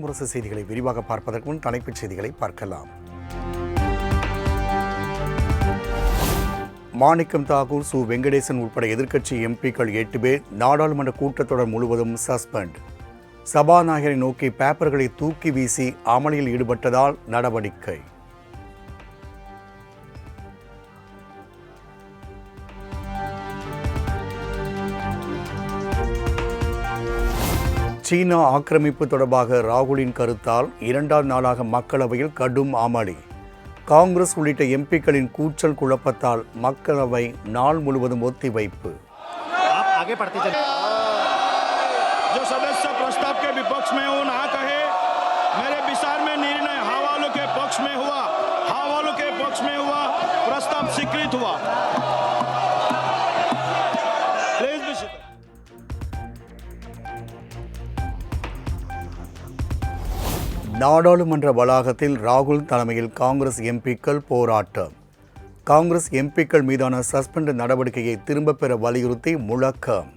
முரசு செய்திகளை விரிவாக பார்ப்பதற்கு முன் தலைப்புச் செய்திகளை பார்க்கலாம். மாணிக்கம் தாகூர், சு வெங்கடேசன் உட்பட எதிர்க்கட்சி எம்பிக்கள் 8 பேர் நாடாளுமன்ற கூட்டத்தொடர் முழுவதும் சஸ்பெண்ட். சபாநாயகரை நோக்கி பேப்பர்களை தூக்கி வீசி அமளியில் ஈடுபட்டதால் நடவடிக்கை. சீனா ஆக்கிரமிப்பு தொடர்பாக ராகுலின் கருத்தால் 2ஆம் நாளாக மக்களவையில் கடும் அமளி. காங்கிரஸ் உள்ளிட்ட எம்பிக்களின் கூச்சல் குழப்பத்தால் மக்களவை நாள் முழுவதும் ஒத்திவைப்பு. நாடாளுமன்ற வளாகத்தில் ராகுல் தலைமையில் காங்கிரஸ் எம்பிக்கள் போராட்டம். காங்கிரஸ் எம்பிக்கள் மீதான சஸ்பெண்ட் நடவடிக்கையை திரும்பப் பெற வலியுறுத்தி முழக்கம்.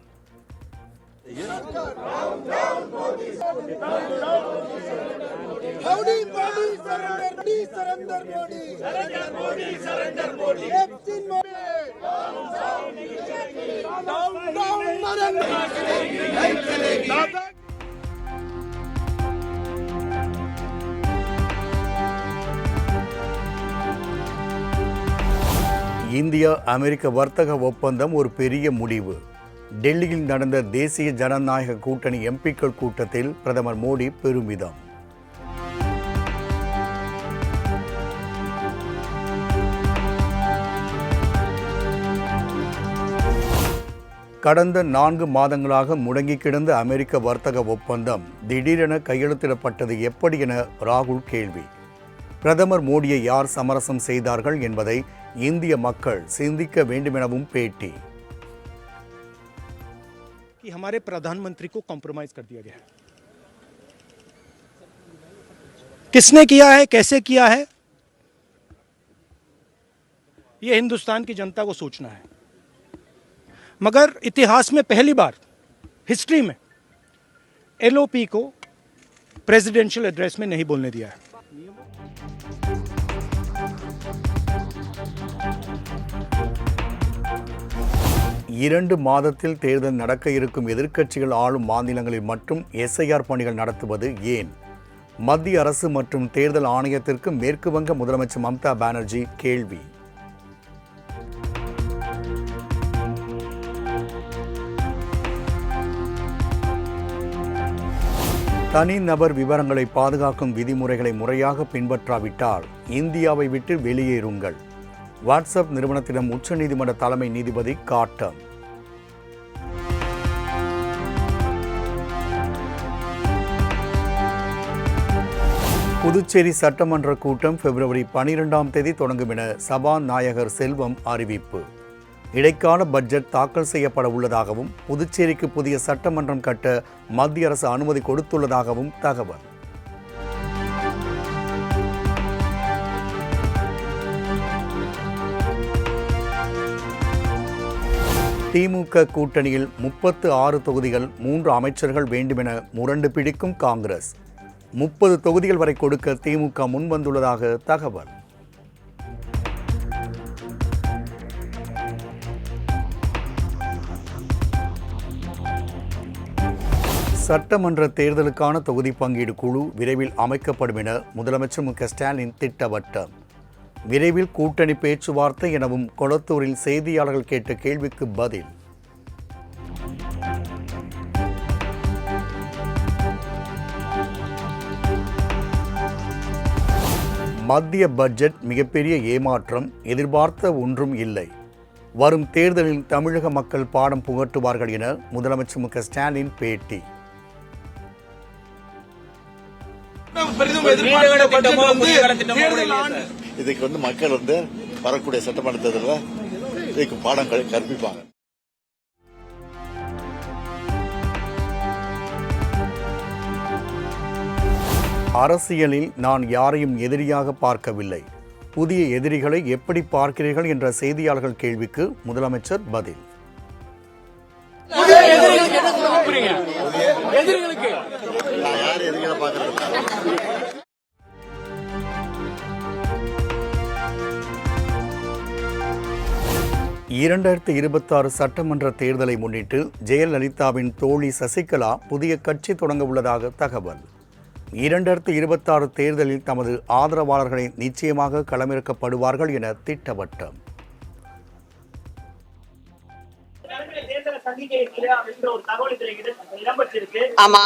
இந்தியா அமெரிக்க வர்த்தக ஒப்பந்தம் ஒரு பெரிய முடிவு. டெல்லியில் நடந்த தேசிய ஜனநாயக கூட்டணி எம்பிக்கள் கூட்டத்தில் பிரதமர் மோடி பெருமிதம். கடந்த 4 மாதங்களாக முடங்கி கிடந்த அமெரிக்க வர்த்தக ஒப்பந்தம் திடீரென கையெழுத்திடப்பட்டது எப்படி என ராகுல் கேள்வி. பிரதமர் மோடியை யார் சமரசம் செய்தார்கள் என்பதை இந்திய மக்கள் சிந்திக்க வேண்டும் எனவும் பேட்டி. कि हमारे प्रधानमंत्री को कॉम्प्रोमाइज कर दिया गया है. किसने किया है, कैसे किया है, यह हिंदुस्तान की जनता को सोचना है. मगर इतिहास में पहली बार हिस्ट्री में एलओपी को प्रेसिडेंशियल एड्रेस में नहीं बोलने दिया है. 2 மாதத்தில் தேர்தல் நடக்க இருக்கும் எதிர்க்கட்சிகள் ஆளும் மாநிலங்களில் மட்டும் எஸ்ஐஆர் பணிகள் நடத்துவது ஏன்? மத்திய அரசு மற்றும் தேர்தல் ஆணையத்திற்கு மேற்கு வங்க முதலமைச்சர் மம்தா பானர்ஜி கேள்வி. தனிநபர் விவரங்களை பாதுகாக்கும் விதிமுறைகளை முறையாக பின்பற்றாவிட்டால் இந்தியாவை விட்டு வெளியேறுங்கள். வாட்ஸ்அப் நிறுவனத்திடம் உச்சநீதிமன்ற தலைமை நீதிபதி காட்டம். புதுச்சேரி சட்டமன்ற கூட்டம் பிப்ரவரி 12ஆம் தேதி தொடங்கும் என சபாநாயகர் செல்வம் அறிவிப்பு. இடைக்கால பட்ஜெட் தாக்கல் செய்யப்பட உள்ளதாகவும் புதுச்சேரிக்கு புதிய சட்டமன்றம் கட்ட மத்திய அரசு அனுமதி கொடுத்துள்ளதாகவும் தகவல். திமுக கூட்டணியில் 36 தொகுதிகள் 3 அமைச்சர்கள் வேண்டுமென முரண்டு பிடிக்கும் காங்கிரஸ். 30 தொகுதிகள் வரை கொடுக்க திமுக முன்வந்துள்ளதாக தகவல். சட்டமன்ற தேர்தலுக்கான தொகுதி பங்கீடு குழு விரைவில் அமைக்கப்படும் என முதலமைச்சர் மு.க.ஸ்டாலின் திட்டவட்டம். விரைவில் கூட்டணி பேச்சுவார்த்தை எனவும் கொளத்தூரில் செய்தியாளர்கள் கேட்ட கேள்விக்கு பதில். மத்திய பட்ஜெட் மிகப்பெரிய ஏமாற்றம், எதிர்பார்த்த ஒன்றும் இல்லை. வரும் தேர்தலில் தமிழக மக்கள் பாடம் புகட்டுவார்கள் என முதலமைச்சர் மு.க.ஸ்டாலின் பேட்டி. இதுக்கு மக்கள் வரக்கூடிய சட்டமன்ற தேர்தலில் இதுக்கு பாடம் கற்பிப்பாங்க. அரசியலில் நான் யாரையும் எதிரியாக பார்க்கவில்லை. புதிய எதிரிகளை எப்படி பார்க்கிறீர்கள் என்ற செய்தியாளர்கள் கேள்விக்கு முதலமைச்சர் பதில். நான் யார் எதிரிகளை பார்க்கறது? 2026 சட்டமன்ற தேர்தலை முன்னிட்டு ஜெயலலிதாவின் தோழி சசிகலா புதிய கட்சி தொடங்க உள்ளதாக தகவல். 2026 தேர்தலில் தமது ஆதரவாளர்களை நிச்சயமாக களமிறக்கப்படுவார்கள் என திட்டவட்டம். ஆமா,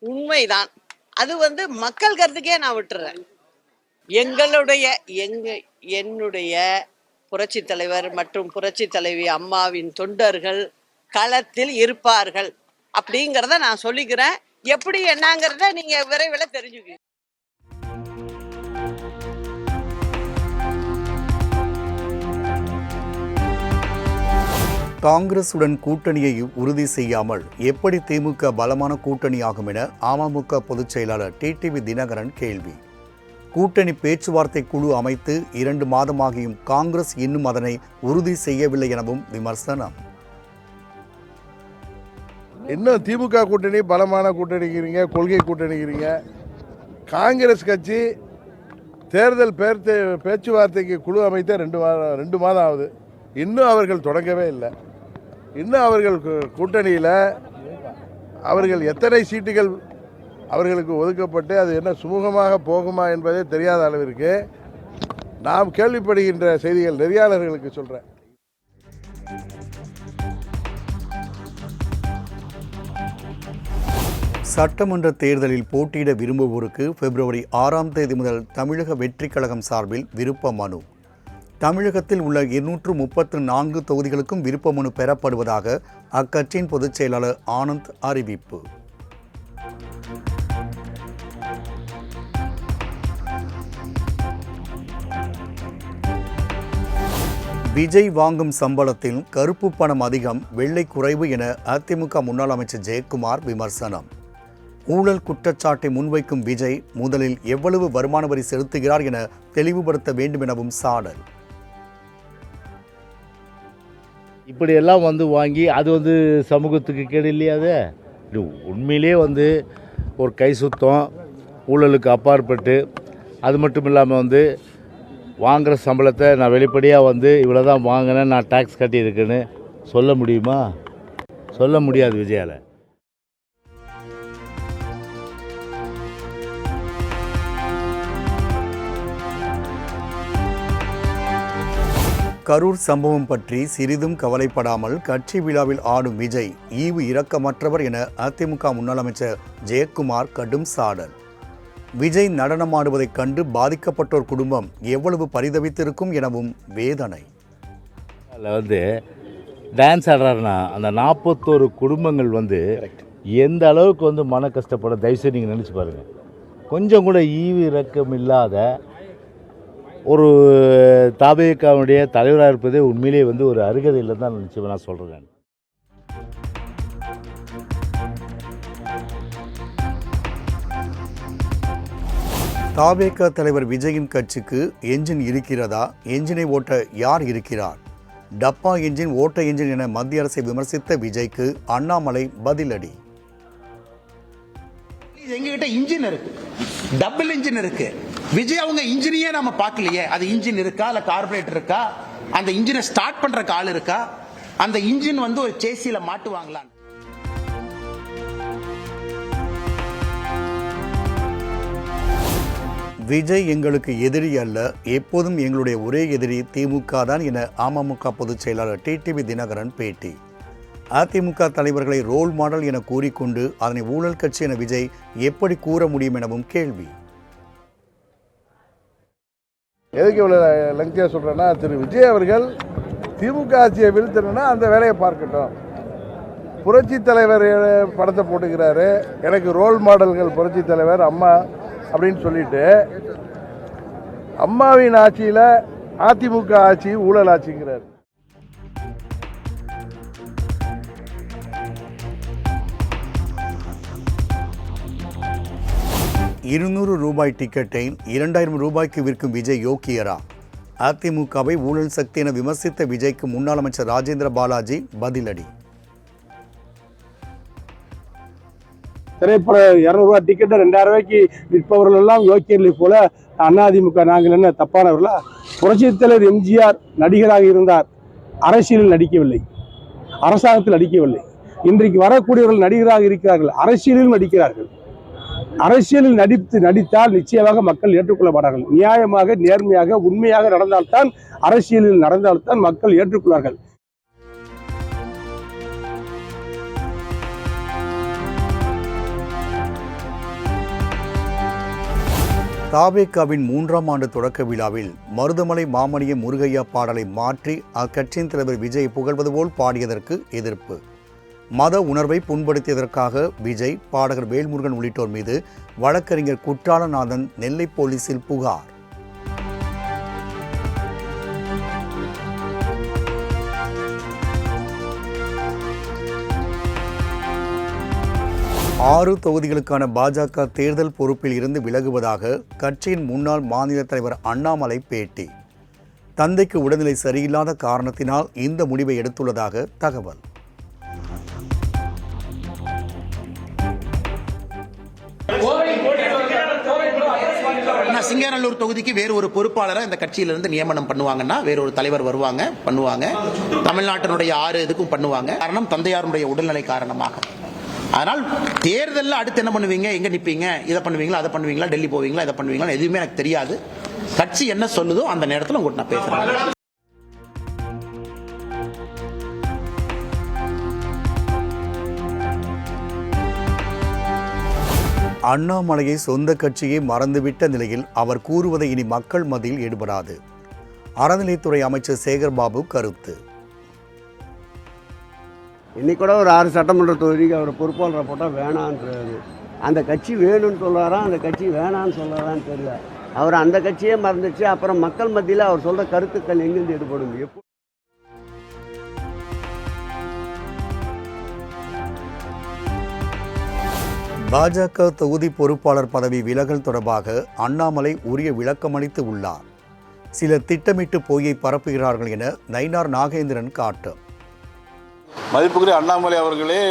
உண்மைதான். அது மக்கள் கருத்துக்கே நான் விட்டுறேன். என்னுடைய புரட்சி தலைவர் மற்றும் புரட்சி தலைவி அம்மாவின் தொண்டர்கள் களத்தில் இருப்பார்கள் அப்படிங்கிறத நான் சொல்லிக்கிறேன். எப்படி என்னங்கிறத நீங்க விரைவில் தெரிஞ்சுக்க. காங்கிரசுடன் கூட்டணியை உறுதி செய்யாமல் எப்படி திமுக பலமான கூட்டணியாகும் என அமமுக பொதுச் செயலாளர் டிடிவி தினகரன் கேள்வி. கூட்டணி பேச்சுவார்த்தை குழு அமைத்து 2 மாதமாகியும் காங்கிரஸ் இன்னும் அதனை உறுதி செய்யவில்லை எனவும் விமர்சனம். இன்னும் திமுக கூட்டணி பலமான கூட்டணிக்கிறீங்க, கொள்கை கூட்டணிக்கிறீங்க. காங்கிரஸ் கட்சி தேர்தல் பேச்சுவார்த்தைக்கு குழு அமைத்த 2 மாதம் ஆகுது. இன்னும் அவர்கள் தொடங்கவே இல்லை. இன்னும் அவர்கள் கூட்டணியில் அவர்கள் எத்தனை சீட்டுகள் அவர்களுக்கு ஒதுக்கப்பட்டு அது என்ன சுமூகமாக போகுமா என்பதே தெரியாத அளவிற்கு நாம் கேள்விப்படுகின்ற செய்திகள் நெறியாளர்களுக்கு சொல்கிறேன். சட்டமன்ற தேர்தலில் போட்டியிட விரும்புவோருக்கு பிப்ரவரி 6ஆம் தேதி முதல் தமிழக வெற்றிக் கழகம் சார்பில் விருப்ப மனு. தமிழகத்தில் உள்ள 234 தொகுதிகளுக்கும் விருப்ப மனு பெறப்படுவதாக அக்கட்சியின் பொதுச் செயலாளர் ஆனந்த் அறிவிப்பு. விஜய் வாங்கும் சம்பளத்தில் கருப்பு பணம் அதிகம், வெள்ளை குறைவு என அதிமுக முன்னாள் அமைச்சர் ஜெயக்குமார் விமர்சனம். ஊழல் குற்றச்சாட்டை முன்வைக்கும் விஜய் முதலில் எவ்வளவு வருமான வரி செலுத்துகிறார் என தெளிவுபடுத்த வேண்டும் எனவும் சாடல். இப்படியெல்லாம் வாங்கி அது சமூகத்துக்கு கேடு இல்லையா? இது உண்மையிலே ஒரு கை சுத்தம், ஊழலுக்கு அப்பாற்பட்டு. அது மட்டும் இல்லாமல் வாங்குகிற சம்பளத்தை நான் வெளிப்படையாக இவ்வளோ தான் வாங்கினேன், நான் டேக்ஸ் கட்டியிருக்கேன்னு சொல்ல முடியுமா? சொல்ல முடியாது விஜயால். கரூர் சம்பவம் பற்றி சிறிதும் கவலைப்படாமல் கட்சி விழாவில் ஆடும் விஜய் ஈவு இரக்கமற்றவர் என அதிமுக முன்னாள் அமைச்சர் ஜெயக்குமார் கடும் சாடல். விஜய் நடனமாடுவதைக் கண்டு பாதிக்கப்பட்டோர் குடும்பம் எவ்வளவு பரிதவித்திருக்கும் எனவும் வேதனை. அதில் டான்ஸ் ஆடுறாருன்னா அந்த 41 குடும்பங்கள் எந்த அளவுக்கு மன கஷ்டப்பட தயவுசெய்து நீங்கள் நினச்சி பாருங்கள். கொஞ்சம் கூட ஈவு இரக்கம் இல்லாத ஒரு தாபேக்காவுடைய தலைவராக இருப்பதே உண்மையிலே ஒரு அருகதையில் தான் நான் சொல்கிறேன். தாபேகா தலைவர் விஜயின் கட்சிக்கு என்ஜின் இருக்கிறதா? என்ஜினை ஓட்ட யார் இருக்கிறார்? டப்பா என்ஜின், ஓட்ட என்ஜின் என மத்திய அரசை விமர்சித்த விஜய்க்கு அண்ணாமலை பதிலடி. எங்ககிட்ட இன்ஜின் இருக்கு, டபுள் இன்ஜின் இருக்கு. விஜய் அவங்க இன்ஜினையே நம்ம பார்க்கலையே. அது இன்ஜின் இருக்கா, இல்ல கார்பரேட்டர் இருக்கா, அந்த இன்ஜினை ஸ்டார்ட் பண்றக்கு ஆள் இருக்கா, அந்த இன்ஜின் ஒரு சேசியில மாட்டுவாங்களா? விஜய் எங்களுக்கு எதிரி அல்ல, எப்போதும் எங்களுடைய ஒரே எதிரி திமுக தான் என அமமுக பொதுச் செயலாளர் டிடிவி தினகரன் பேட்டி. அதிமுக தலைவர்களை ரோல் மாடல் என கூறிக்கொண்டு அதனை ஊழல் கட்சி என விஜய் எப்படி கூற முடியும் எனவும் கேள்வி. எதுக்கு இவ்வளோ லெங்க்தியாக சொல்கிறேன்னா, திரு விஜய் அவர்கள் திமுக ஆட்சியை வீழ்த்தணும்னா அந்த வேலையை பார்க்கட்டும். புரட்சி தலைவர் படத்தை போட்டுக்கிறாரு, எனக்கு ரோல் மாடல்கள் புரட்சி தலைவர் அம்மா அப்படின்னு சொல்லிட்டு, அம்மாவின் ஆட்சியில் அதிமுக ஆட்சி ஊழல் ஆட்சிங்கிறார். ரூபாய் டிக்கெட்டை 2000 ரூபாய்க்கு விற்கும் விஜய் யோக்கியரா? அதிமுகவை ஊழல் சக்தி என விமர்சித்த விஜய்க்கு முன்னாள் அமைச்சர் ராஜேந்திர பாலாஜி பதிலடி. திரைப்பட 200 ரூபா டிக்கெட்டை 2000 ரூபாய்க்கு விற்பவர்கள் எல்லாம் யோக்கியர்களை போல அதிமுக நாங்கள் என்ன தப்பானவர்களா? புரட்சித் தலைவர் எம்ஜிஆர் நடிகராக இருந்தார், அரசியலில் நடிக்கவில்லை, அரசாங்கத்தில் நடிக்கவில்லை. இன்றைக்கு வரக்கூடியவர்கள் நடிகராக இருக்கிறார்கள், அரசியலில் நடிக்கிறார்கள். அரசியலில் நடித்தால் நிச்சயமாக மக்கள் ஏற்றுக்கொள்ளப்படார்கள். நியாயமாக, நேர்மையாக, உண்மையாக நடந்தால்தான், அரசியலில் நடந்தால்தான் மக்கள் ஏற்றுக்கொள்வார்கள். தாவேகாவின் 3ஆம் ஆண்டு தொடக்க விழாவில் மருதமலை மாமணிய முருகையா பாடலை மாற்றி அக்கட்சியின் தலைவர் விஜய் புகழ்வது போல் பாடியதற்கு எதிர்ப்பு. மத உணர்வை புண்படுத்தியதற்காக விஜய், பாடகர் வேல்முருகன் உள்ளிட்டோர் மீது வழக்கறிஞர் குற்றாலநாதன் நெல்லை போலீசில் புகார். ஆறு தொகுதிகளுக்கான பாஜக தேர்தல் பொறுப்பில் இருந்து விலகுவதாக கட்சியின் முன்னாள் மாநில தலைவர் அண்ணாமலை பேட்டி. தந்தைக்கு உடல்நிலை சரியில்லாத காரணத்தினால் இந்த முடிவை எடுத்துள்ளதாக தகவல். சிங்காநல்லூர் தொகுதிக்கு வேறு ஒரு பொறுப்பாளரை இந்த கட்சியிலிருந்து நியமனம் பண்ணுவாங்கன்னா வேற ஒரு தலைவர் வருவாங்க, பண்ணுவாங்க. தமிழ்நாட்டினுடைய 6 இதுக்கும் பண்ணுவாங்க. காரணம் தந்தையாருடைய உடல்நிலை காரணமாக. அதனால் தேர்தலில் அடுத்து என்ன பண்ணுவீங்க, எங்க நிற்பீங்க, இதை பண்ணுவீங்களா, அதை பண்ணுவீங்களா, டெல்லி போவீங்களா, இதை பண்ணுவீங்களா, எதுவுமே எனக்கு தெரியாது. கட்சி என்ன சொல்லுதோ அந்த நேரத்தில் உங்கள்கிட்ட நான் பேசுறேன். அண்ணாமலையை சொந்த கட்சியை மறந்துவிட்ட நிலையில் அவர் கூறுவதை இனி மக்கள் மத்தியில் ஈடுபடாது. அறநிலைத்துறை அமைச்சர் சேகர்பாபு கருத்து. இன்னைக்கு கூட ஒரு 6 சட்டமன்ற தொகுதிக்கு அவர் பொறுப்பாளரை போட்டால் வேணான்றாரு. அந்த கட்சி வேணும்னு சொல்கிறாரா, அந்த கட்சி வேணான்னு சொல்கிறாரான்னு தெரியல. அவர் அந்த கட்சியே மறந்துச்சு. அப்புறம் மக்கள் மத்தியில் அவர் சொல்கிற கருத்துக்கள் எங்கிருந்து ஈடுபடும்? பாஜக தொகுதி பொறுப்பாளர் பதவி விலகல் தொடர்பாக அண்ணாமலை உரிய விளக்கமளித்து உள்ளார். சிலர் திட்டமிட்டு பொய்யை பரப்புகிறார்கள் என நயினார் நாகேந்திரன் காட்டு. மதிப்புக்குரிய அண்ணாமலை அவர்களே,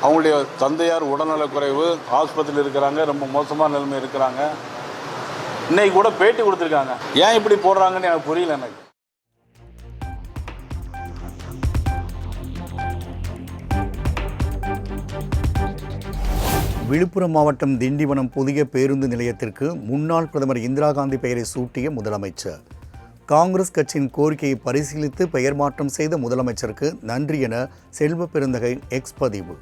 அவங்களுடைய தந்தையார் உடல்நலக்குறைவு, ஆஸ்பத்திரியில் இருக்கிறாங்க, ரொம்ப மோசமான நிலைமை இருக்கிறாங்க. இன்னைக்கு கூட பேட்டி கொடுத்துருக்காங்க. ஏன் இப்படி போடுறாங்கன்னு எனக்கு புரியல. எனக்கு விழுப்புரம் மாவட்டம் திண்டிவனம் புதிய பேருந்து நிலையத்திற்கு முன்னாள் பிரதமர் இந்திரா காந்தி பெயரை சூட்டிய முதலமைச்சர். காங்கிரஸ் கட்சியின் கோரிக்கையை பரிசீலித்து பெயர் மாற்றம் செய்த முதலமைச்சருக்கு நன்றி என செல்வ பெருந்தகை எக்ஸ் பதிவு.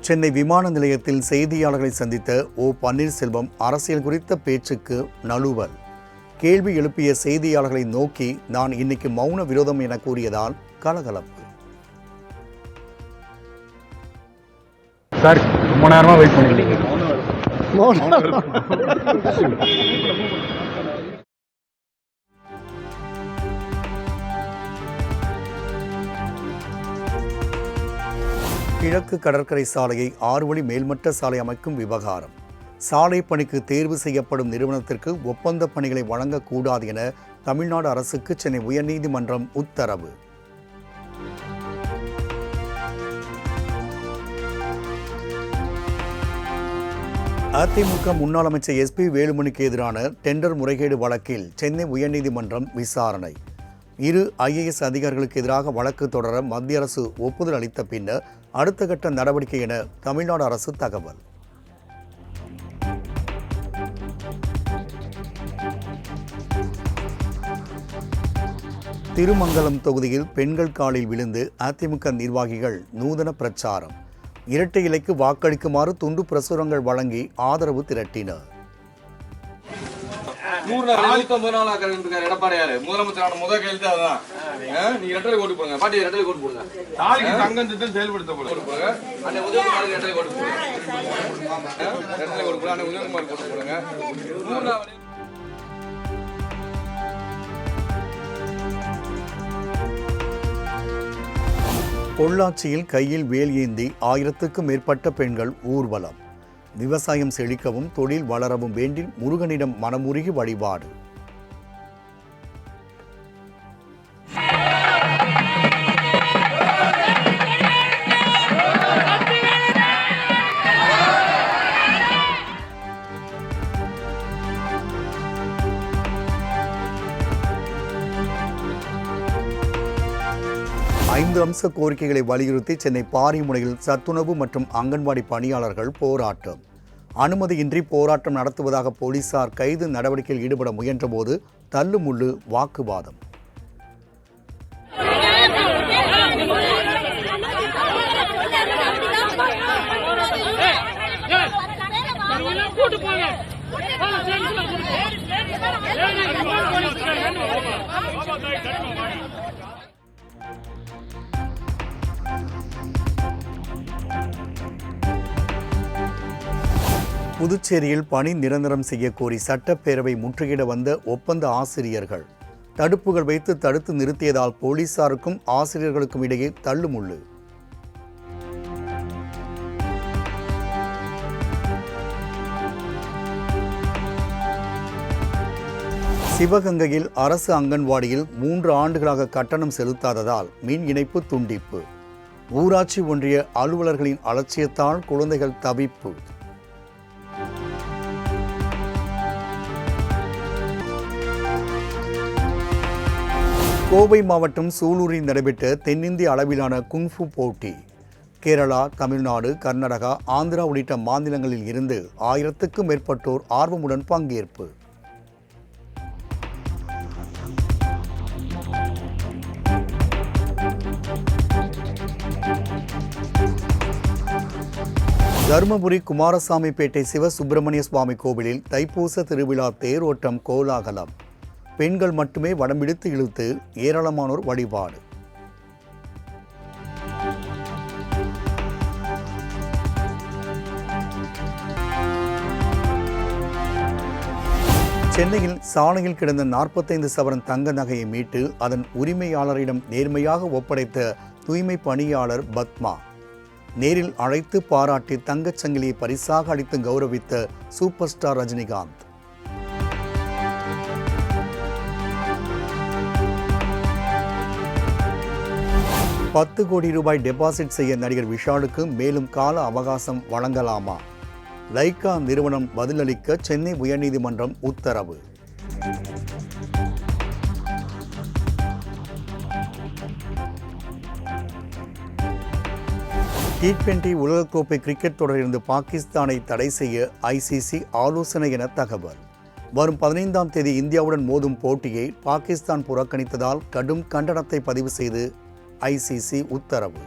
சென்னை விமான நிலையத்தில் செய்தியாளர்களை சந்தித்த ஓ பன்னீர்செல்வம் அரசியல் குறித்த பேச்சுக்கு நழுவல். கேள்வி எழுப்பிய செய்தியாளர்களை நோக்கி நான் இன்னைக்கு மௌன விரோதம் என கூறியதால் கலகலப்பு. சார் ரொம்ப நேரமா வெயிட் பண்ணிருக்கீங்க. கிழக்கு கடற்கரை சாலையை 6 வழி மேல்மட்ட சாலை அமைக்கும் விவகாரம். சாலை பணிக்கு தேர்வு செய்யப்படும் நிறுவனத்திற்கு ஒப்பந்த பணிகளை வழங்கக்கூடாது என தமிழ்நாடு அரசுக்கு சென்னை உயர்நீதிமன்றம் உத்தரவு. அதிமுக முன்னாள் அமைச்சர் எஸ்பி வேலுமணிக்கு எதிரான டெண்டர் முறைகேடு வழக்கில் சென்னை உயர்நீதிமன்றம் விசாரணை. 2 IAS அதிகாரிகளுக்கு எதிராக வழக்கு தொடர மத்திய அரசு ஒப்புதல் அளித்த பின்னர் அடுத்த கட்ட நடவடிக்கை என தமிழ்நாடு அரசு தகவல். திருமங்கலம் தொகுதியில் பெண்கள் காலில் விழுந்து அதிமுக நிர்வாகிகள் நூதன பிரச்சாரம். இரட்டை இலைக்கு வாக்களிக்குமாறு துண்டு பிரசுரங்கள் வழங்கி ஆதரவு திரட்டினர். எடப்பாடியாரு முதலமைச்சரான முதல் கையெழுத்து அதுதான். நீங்க இரட்டை ஓட்டு போடுங்க, பாட்டி இரட்டை ஓட்டு போடுங்க. தங்கம் திட்டம் செயல்படுத்தப்படும். உதயகுமாருக்கு இரட்டை ஓட்டு போடுங்க, இரட்டை ஓட்டு போடுங்க, உதயகுமாருக்கு ஓட்டு போடுங்க. பொள்ளாச்சியில் கையில் வேல் ஏந்தி 1000க்கும் மேற்பட்ட பெண்கள் ஊர்வலம். விவசாயம் செழிக்கவும் தொழில் வளரவும் வேண்டி முருகனிடம் மனமுருகி வழிபாடு. ஐந்து அம்ச கோரிக்கைகளை வலியுறுத்தி சென்னை பாரிமுனையில் சத்துணவு மற்றும் அங்கன்வாடி பணியாளர்கள் போராட்டம். அனுமதியின்றி போராட்டம் நடத்துவதாக போலீசார் கைது நடவடிக்கையில் ஈடுபட முயன்றபோது தள்ளுமுள்ளு வாக்குவாதம். புதுச்சேரியில் பணி நிரந்தரம் செய்யக்கோரி சட்டப்பேரவை முற்றுகையிட வந்த ஒப்பந்த ஆசிரியர்கள் தடுப்புகள் வைத்து தடுத்து நிறுத்தியதால் போலீசாருக்கும் ஆசிரியர்களுக்கும் இடையே தள்ளுமுள்ளு. சிவகங்கையில் அரசு அங்கன்வாடியில் 3 ஆண்டுகளாக கட்டணம் செலுத்தாததால் மின் இணைப்பு துண்டிப்பு. ஊராட்சி ஒன்றிய அலுவலர்களின் அலட்சியத்தால் குழந்தைகள் தவிப்பு. கோவை மாவட்டம் சூலூரில் நடைபெற்ற தென்னிந்திய அளவிலான குங்ஃபு போட்டி. கேரளா, தமிழ்நாடு, கர்நாடகா, ஆந்திரா உள்ளிட்ட மாநிலங்களில் இருந்து 1000க்கும் மேற்பட்டோர் ஆர்வமுடன் பங்கேற்பு. தருமபுரி குமாரசாமிப்பேட்டை சிவசுப்பிரமணிய சுவாமி கோவிலில் தைப்பூச திருவிழா தேரோட்டம் கோலாகலம். பெண்கள் மட்டுமே வடம்பிடித்து இழுத்து ஏராளமானோர் வழிபாடு. சென்னையில் சாலையில் கிடந்த 45 சவரன் தங்க நகையை மீட்டு அதன் உரிமையாளரிடம் நேர்மையாக ஒப்படைத்த தூய்மை பணியாளர் பத்மா. நேரில் அழைத்து பாராட்டி தங்கச் சங்கிலியை பரிசாக அளித்து கௌரவித்த சூப்பர் ஸ்டார் ரஜினிகாந்த். ₹10 கோடி டெபாசிட் செய்ய நடிகர் விஷாலுக்கு மேலும் கால அவகாசம் வழங்கலாமா? லைகா நிறுவனம் பதிலளிக்க சென்னை உயர்நீதிமன்றம் உத்தரவு. T20 உலகக்கோப்பை கிரிக்கெட் தொடரிலிருந்து பாகிஸ்தானை தடை செய்ய ICC ஆலோசனை என தகவல். வரும் 15ஆம் தேதி இந்தியாவுடன் மோதும் போட்டியை பாகிஸ்தான் புறக்கணித்ததால் கடும் கண்டனத்தை பதிவு செய்து ICC உத்தரவு.